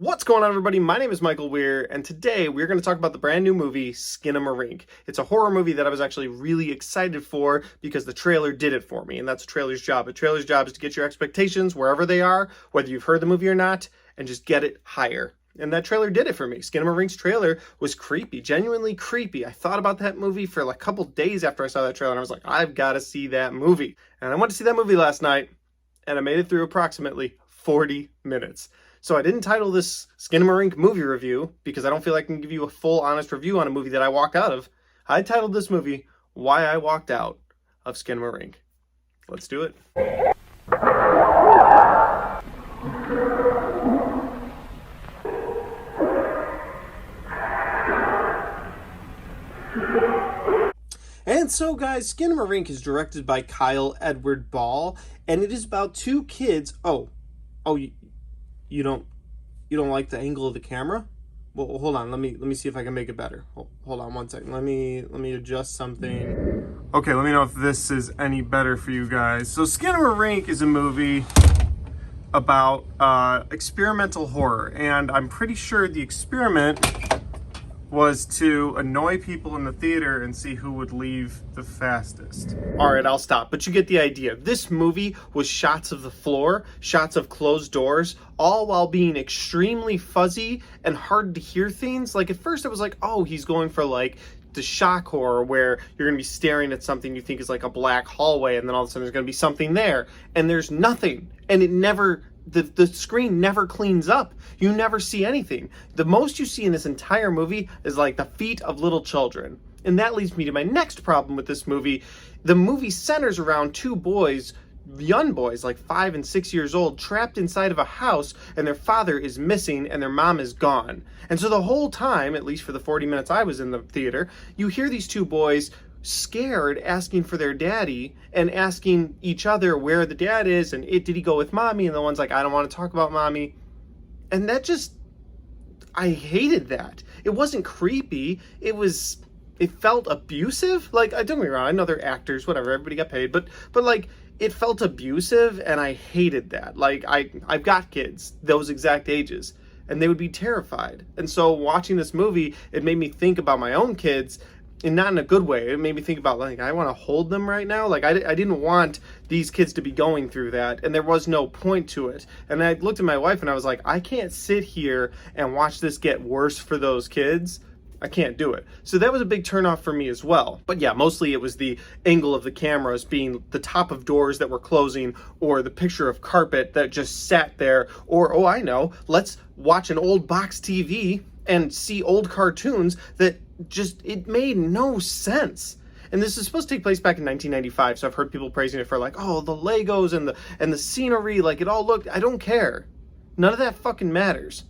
What's going on, everybody? My name is Michael Weer, and today we're going to talk about the brand new movie, Skinamarink. It's a horror movie that I was actually really excited for because the trailer did it for me, and that's a trailer's job. A trailer's job is to get your expectations wherever they are, whether you've heard the movie or not, and just get it higher. And that trailer did it for me. Skinamarink's trailer was creepy, genuinely creepy. I thought about that movie for like a couple days after I saw that trailer, and I was like, I've got to see that movie. And I went to see that movie last night, and I made it through approximately 40 minutes. So I didn't title this Skinamarink movie review because I don't feel like I can give you a full, honest review on a movie that I walked out of. I titled this movie, Why I Walked Out of Skinamarink. Let's do it. And so, guys, Skinamarink is directed by Kyle Edward Ball, and it is about two kids. You don't like the angle of the camera? Well, hold on. Let me see if I can make it better. Hold on one second. Let me adjust something. Okay, let me know if this is any better for you guys. So Skinamarink is a movie about experimental horror, and I'm pretty sure the experiment was to annoy people in the theater and see who would leave the fastest. All right, I'll stop, but you get the idea. This movie was shots of the floor, shots of closed doors, all while being extremely fuzzy and hard to hear things. Like, at first it was like, oh, he's going for like the shock horror where you're gonna be staring at something you think is like a black hallway, and then all of a sudden there's gonna be something there, and there's nothing, and it never, the screen never cleans up. You never see anything. The most you see in this entire movie is like the feet of little children. And that leads me to my next problem with this movie. The movie centers around two boys, young boys, like 5 and 6 years old, trapped inside of a house, and their father is missing and their mom is gone. And so the whole time, at least for the 40 minutes I was in the theater, you hear these two boys scared asking for their daddy and asking each other where the dad is and did he go with mommy, and the one's like, I don't want to talk about mommy. And that just, I hated that. It wasn't creepy, it felt abusive. Like, don't get me wrong, I know they're actors, whatever, everybody got paid, but like, it felt abusive, and I hated that. Like, I've got kids those exact ages, and they would be terrified. And so watching this movie, it made me think about my own kids, and not in a good way. It made me think about, like, I want to hold them right now. Like, I didn't want these kids to be going through that, and there was no point to it. And I looked at my wife, and I was like, I can't sit here and watch this get worse for those kids. I can't do it. So that was a big turnoff for me as well. But yeah, mostly it was the angle of the cameras being the top of doors that were closing, or the picture of carpet that just sat there, or, oh, I know, let's watch an old box TV and see old cartoons that just, it made no sense. And this is supposed to take place back in 1995, so I've heard people praising it for like, oh, the Legos and the scenery, like it all looked, I don't care. None of that fucking matters.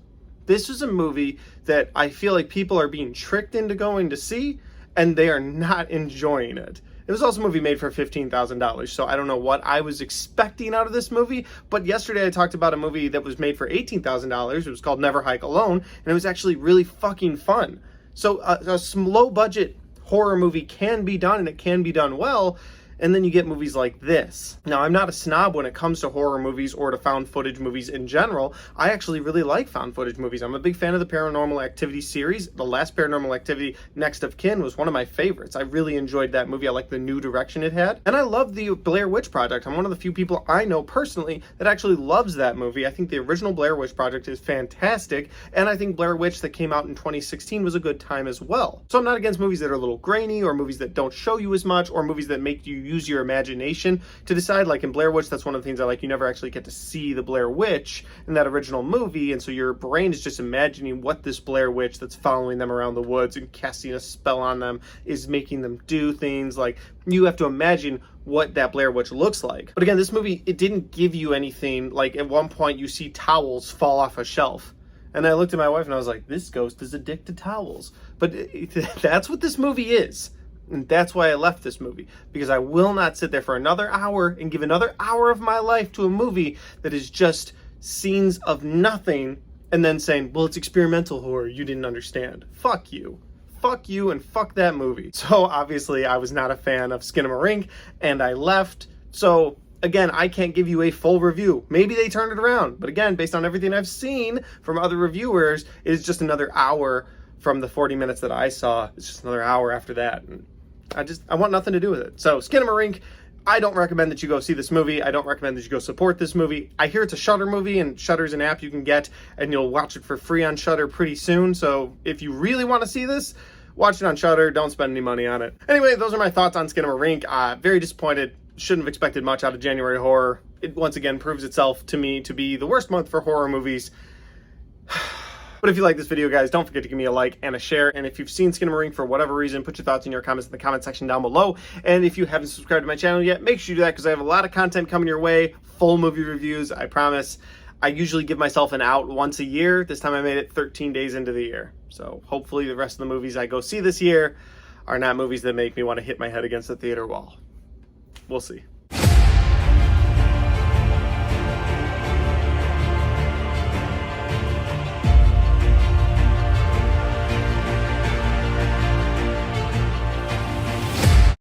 This is a movie that I feel like people are being tricked into going to see, and they are not enjoying it. It was also a movie made for $15,000, so I don't know what I was expecting out of this movie, but yesterday I talked about a movie that was made for $18,000. It was called Never Hike Alone, and it was actually really fucking fun. So a low-budget horror movie can be done, and it can be done well, and then you get movies like this. Now, I'm not a snob when it comes to horror movies or to found footage movies in general. I actually really like found footage movies. I'm a big fan of the Paranormal Activity series. The last Paranormal Activity, Next of Kin, was one of my favorites. I really enjoyed that movie. I like the new direction it had. And I love the Blair Witch Project. I'm one of the few people I know personally that actually loves that movie. I think the original Blair Witch Project is fantastic, and I think Blair Witch that came out in 2016 was a good time as well. So I'm not against movies that are a little grainy, or movies that don't show you as much, or movies that make you use your imagination to decide. Like in Blair Witch, that's one of the things I like. You never actually get to see the Blair Witch in that original movie, and so your brain is just imagining what this Blair Witch that's following them around the woods and casting a spell on them is making them do things. Like, you have to imagine what that Blair Witch looks like. But again, this movie, it didn't give you anything. Like, at one point you see towels fall off a shelf, and I looked at my wife and I was like, this ghost is addicted to towels. But that's what this movie is. And that's why I left this movie, because I will not sit there for another hour and give another hour of my life to a movie that is just scenes of nothing and then saying, well, it's experimental horror, you didn't understand. Fuck you. Fuck you and fuck that movie. So obviously I was not a fan of Skinamarink, and I left. So again, I can't give you a full review. Maybe they turn it around. But again, based on everything I've seen from other reviewers, it is just another hour from the 40 minutes that I saw. It's just another hour after that. And I want nothing to do with it. So Skinamarink, I don't recommend that you go see this movie. I don't recommend that you go support this movie. I hear it's a Shudder movie, and Shudder's an app you can get, and you'll watch it for free on Shudder pretty soon. So if you really want to see this, watch it on Shudder. Don't spend any money on it. Anyway, those are my thoughts on Skinamarink. Very disappointed. Shouldn't have expected much out of January horror. It once again proves itself to me to be the worst month for horror movies. But if you like this video, guys, don't forget to give me a like and a share. And if you've seen Skinamarink for whatever reason, put your thoughts in your comments in the comment section down below. And if you haven't subscribed to my channel yet, make sure you do that, because I have a lot of content coming your way. Full movie reviews, I promise. I usually give myself an out once a year. This time I made it 13 days into the year. So hopefully the rest of the movies I go see this year are not movies that make me want to hit my head against the theater wall. We'll see.